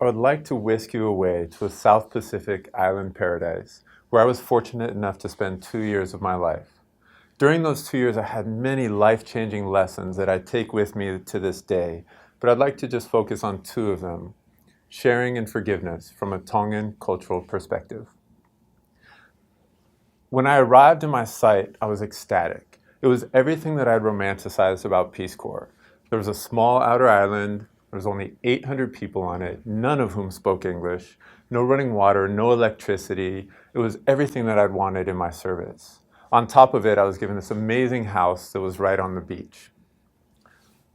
I would like to whisk you away to a South Pacific island paradise where I was fortunate enough to spend 2 years of my life. During those 2 years, I had many life-changing lessons that I take with me to this day, but I'd like to just focus on two of them: sharing and forgiveness from a Tongan cultural perspective. When I arrived in my site, I was ecstatic. It was everything that I'd romanticized about Peace Corps. There was a small outer island. There was only 800 people on it, none of whom spoke English, no running water, no electricity. It was everything that I'd wanted in my service. On top of it, I was given this amazing house that was right on the beach.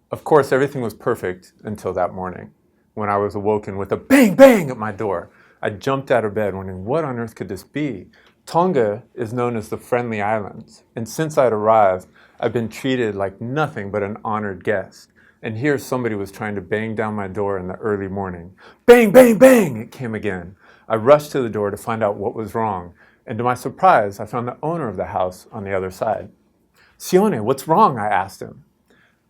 Of course, everything was perfect until that morning, when I was awoken with a bang, bang at my door. I jumped out of bed wondering, what on earth could this be? Tonga is known as the Friendly Islands, and since I'd arrived, I've been treated like nothing but an honored guest. And here somebody was trying to bang down my door in the early morning. Bang, bang, bang, it came again. I rushed to the door to find out what was wrong, and to my surprise, I found the owner of the house on the other side. Sione, what's wrong? I asked him.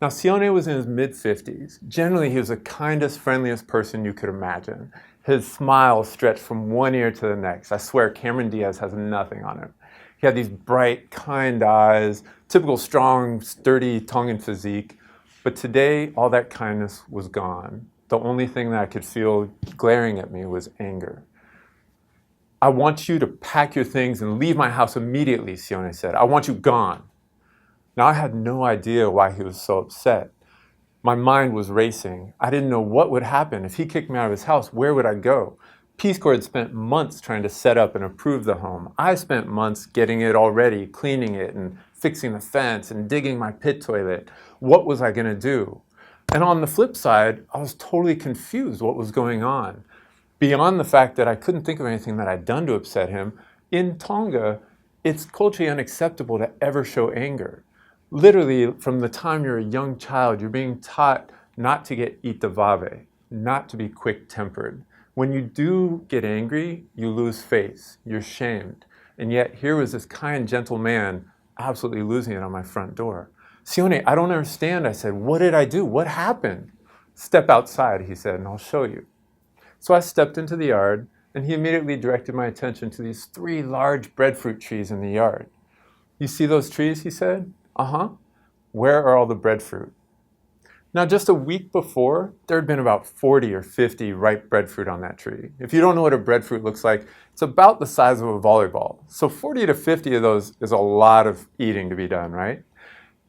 Now, Sione was in his mid-50s. Generally, he was the kindest, friendliest person you could imagine. His smile stretched from one ear to the next. I swear, Cameron Diaz has nothing on him. He had these bright, kind eyes, typical strong, sturdy Tongan physique. But today, all that kindness was gone. The only thing that I could feel glaring at me was anger. I want you to pack your things and leave my house immediately, Sione said. I want you gone. Now, I had no idea why he was so upset. My mind was racing. I didn't know what would happen. If he kicked me out of his house, where would I go? Peace Corps had spent months trying to set up and approve the home. I spent months getting it all ready, cleaning it and fixing the fence and digging my pit toilet. What was I going to do? And on the flip side, I was totally confused what was going on. Beyond the fact that I couldn't think of anything that I'd done to upset him, in Tonga, it's culturally unacceptable to ever show anger. Literally, from the time you're a young child, you're being taught not to get itavave, not to be quick-tempered. When you do get angry, you lose face, you're shamed. And yet, here was this kind, gentle man absolutely losing it on my front door. Sione, I don't understand, I said. What did I do? What happened? Step outside, he said, and I'll show you. So I stepped into the yard, and he immediately directed my attention to these 3 large breadfruit trees in the yard. You see those trees, he said? Uh-huh. Where are all the breadfruit? Now, just a week before, there had been about 40 or 50 ripe breadfruit on that tree. If you don't know what a breadfruit looks like, it's about the size of a volleyball. So 40 to 50 of those is a lot of eating to be done, right?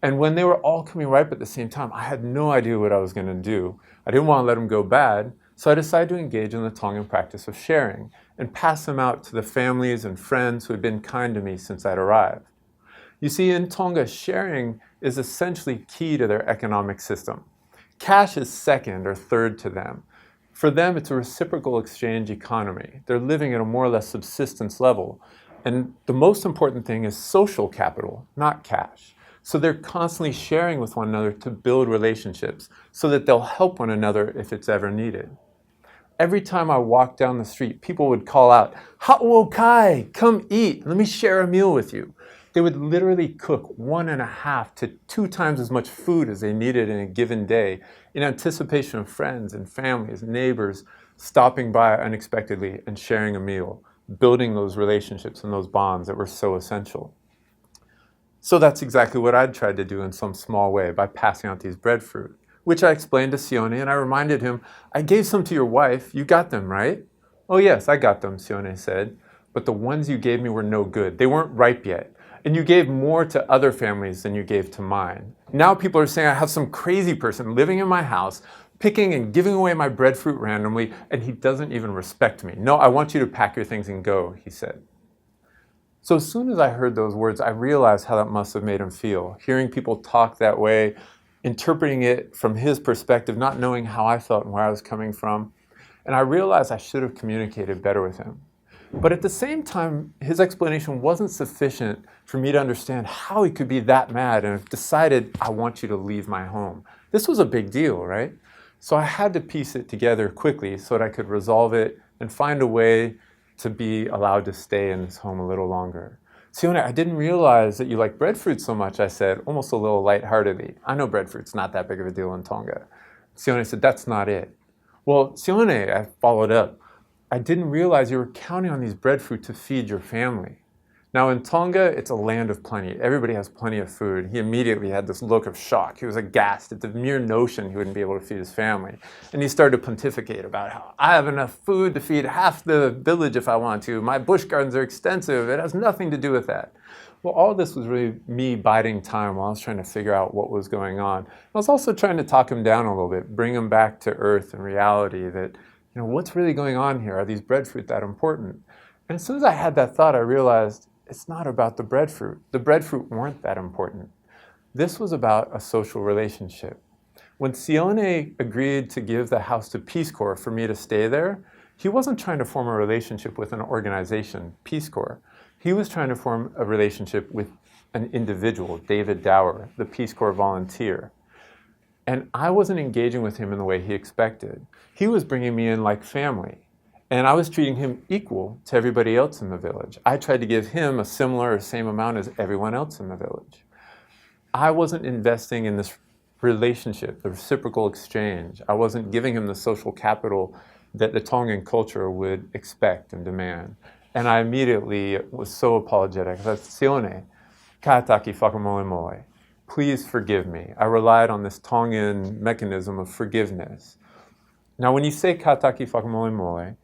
And when they were all coming ripe at the same time, I had no idea what I was going to do. I didn't want to let them go bad, so I decided to engage in the Tongan practice of sharing and pass them out to the families and friends who had been kind to me since I'd arrived. You see, in Tonga, sharing is essentially key to their economic system. Cash is second or third to them. For them, it's a reciprocal exchange economy. They're living at a more or less subsistence level. And the most important thing is social capital, not cash. So they're constantly sharing with one another to build relationships so that they'll help one another if it's ever needed. Every time I walked down the street, people would call out, "Ha'o kai, come eat, let me share a meal with you." They would literally cook 1.5 to 2 times as much food as they needed in a given day in anticipation of friends and families, neighbors stopping by unexpectedly and sharing a meal, building those relationships and those bonds that were so essential. So that's exactly what I'd tried to do in some small way by passing out these breadfruit, which I explained to Sione, and I reminded him, "I gave some to your wife. You got them, right?" "Oh yes, I got them," Sione said, "but the ones you gave me were no good. They weren't ripe yet. And you gave more to other families than you gave to mine. Now people are saying I have some crazy person living in my house, picking and giving away my breadfruit randomly, and he doesn't even respect me. No, I want you to pack your things and go," he said. So as soon as I heard those words, I realized how that must have made him feel, hearing people talk that way, interpreting it from his perspective, not knowing how I felt and where I was coming from. And I realized I should have communicated better with him. But at the same time, his explanation wasn't sufficient for me to understand how he could be that mad and have decided, "I want you to leave my home." This was a big deal, right? So I had to piece it together quickly so that I could resolve it and find a way to be allowed to stay in this home a little longer. "Sione, I didn't realize that you like breadfruit so much," I said, almost a little lightheartedly. "I know breadfruit's not that big of a deal in Tonga." Sione said, "That's not it. Well, Sione, I followed up, I didn't realize you were counting on these breadfruit to feed your family. Now in Tonga, it's a land of plenty. Everybody has plenty of food. He immediately had this look of shock. He was aghast at the mere notion he wouldn't be able to feed his family. And he started to pontificate about how I have enough food to feed half the village if I want to. My bush gardens are extensive. It has nothing to do with that. Well, all this was really me biding time while I was trying to figure out what was going on. I was also trying to talk him down a little bit, bring him back to earth and reality that, what's really going on here? Are these breadfruit that important? And as soon as I had that thought, I realized it's not about the breadfruit. The breadfruit weren't that important. This was about a social relationship. When Sione agreed to give the house to Peace Corps for me to stay there, he wasn't trying to form a relationship with an organization, Peace Corps. He was trying to form a relationship with an individual, David Dauer, the Peace Corps volunteer. And I wasn't engaging with him in the way he expected. He was bringing me in like family. And I was treating him equal to everybody else in the village. I tried to give him a similar or same amount as everyone else in the village. I wasn't investing in this relationship, the reciprocal exchange. I wasn't giving him the social capital that the Tongan culture would expect and demand. And I immediately was so apologetic. I said, Sione, kaitaki whakamoemoe. Please forgive me. I relied on this Tongan mechanism of forgiveness. Now, when you say kaitaki whakamoemoe,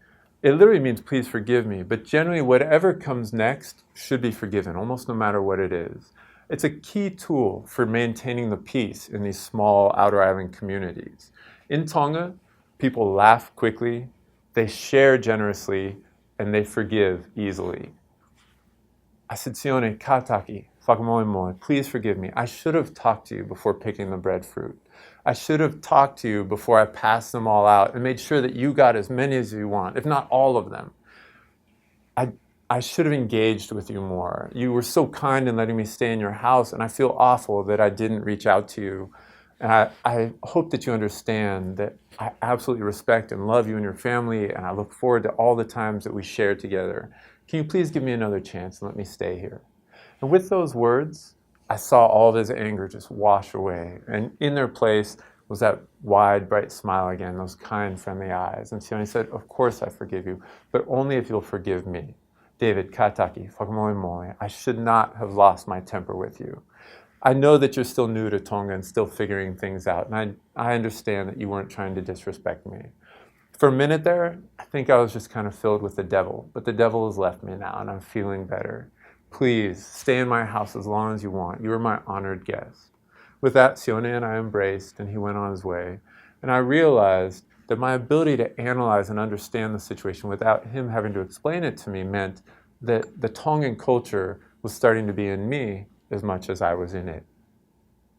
it literally means please forgive me, but generally whatever comes next should be forgiven, almost no matter what it is. It's a key tool for maintaining the peace in these small outer island communities. In Tonga, people laugh quickly, they share generously, and they forgive easily. I said, Sione, kaitaki whakamoemoe, please forgive me. I should have talked to you before picking the breadfruit. I should have talked to you before I passed them all out and made sure that you got as many as you want, if not all of them. I should have engaged with you more. You were so kind in letting me stay in your house, and I feel awful that I didn't reach out to you. And I hope that you understand that I absolutely respect and love you and your family, and I look forward to all the times that we share together. Can you please give me another chance and let me stay here? And with those words, I saw all of his anger just wash away. And in their place was that wide, bright smile again, those kind, friendly eyes. And Sione said, of course I forgive you, but only if you'll forgive me. David, kaitaki whakamoemoe, I should not have lost my temper with you. I know that you're still new to Tonga and still figuring things out, and I understand that you weren't trying to disrespect me. For a minute there, I think I was just kind of filled with the devil, but the devil has left me now, and I'm feeling better. Please, stay in my house as long as you want. You are my honored guest. With that, Sione and I embraced, and he went on his way. And I realized that my ability to analyze and understand the situation without him having to explain it to me meant that the Tongan culture was starting to be in me as much as I was in it.